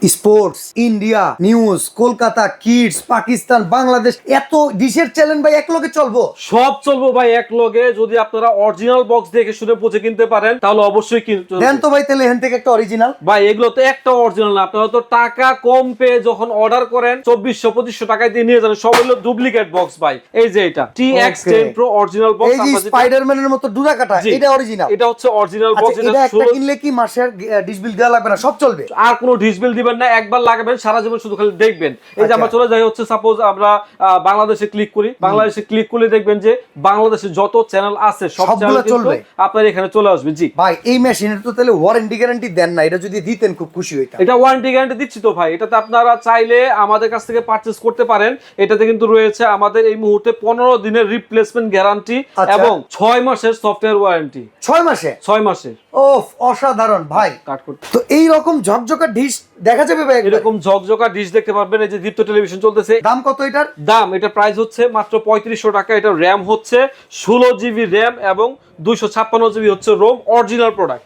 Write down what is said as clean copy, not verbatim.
Sports, India, news, Kolkata, kids, Pakistan, Bangladesh, এত ডিশের challenge ভাই এক লগে চলবো? সব চলবো ভাই এক লগে। যদি আপনারা অরিজিনাল বক্স দেখে শুনে বুঝে কিনতে পারেন তাহলে অবশ্যই দেন তো ভাই তাহলে এখান থেকে একটা অরিজিনাল। ভাই এগুলো তো একটা অরিজিনাল না, আপনারা তো টাকা কম পেয়ে যখন অর্ডার করেন 2400-2500 টাকায় দিয়ে নিয়ে যান, সব হলো ডুপ্লিকেট বক্স ভাই। এই যে এটা TX10 Pro অরিজিনাল বক্স, এই যে স্পাইডারম্যানের মতো ডুরা কাটা, এটা অরিজিনাল? এটা হচ্ছে অরিজিনাল বক্স। এটা একটা কিনলে কি মাসের ডিশ বিল দেওয়া লাগবে না, সব চলবে? আর কোনো ডিশ বিল দিবেন না, একবার লাগাবেন সারা জীবন শুধু খালি দেখবেন। এই যে আমরা চলে যাই হচ্ছে সাপোজ আমরা বাংলাদেশে ক্লিক করি, বাংলাদেশে ক্লিক করলে দেখবেন যে বাংলাদেশে যত চ্যানেল আছে সব চ্যানেল চলবে, আপনার এখানে চলে আসবে। জি ভাই এই মেশিনের তো তাহলে ওয়ারেন্টি গ্যারান্টি দেন না? এটা যদি দিতেন খুব খুশি হইতাম। এটা ওয়ারেন্টি গ্যারান্টি দিচ্ছি তো ভাই। এটাতে আপনারা চাইলে আমাদের কাছ থেকে পারচেজ করতে পারেন। এটাতে কিন্তু রয়েছে আমাদের এই মুহূর্তে 15 দিনের রিপ্লেসমেন্ট গ্যারান্টি এবং 6 মাসের সফটওয়্যার ওয়ারেন্টি। 6 মাসে? 6 মাসে। ওফ, অসাধারণ ভাই। কাট করতে তো এই রকম ঝকঝকা ডিশ দেখা যাবে ভাই? এরকম ঝকঝকা ডিশ দেখতে পারবেন। এই যে দীপ্ত টেলিভিশন চলতেছে। দাম কত এটার? দাম এটা প্রাইস হচ্ছে মাত্র 3500 টাকা। এটা র্যাম হচ্ছে 16 জিবি র্যাম এবং 256 জিবি হচ্ছে রোম, অরিজিনাল প্রোডাক্ট।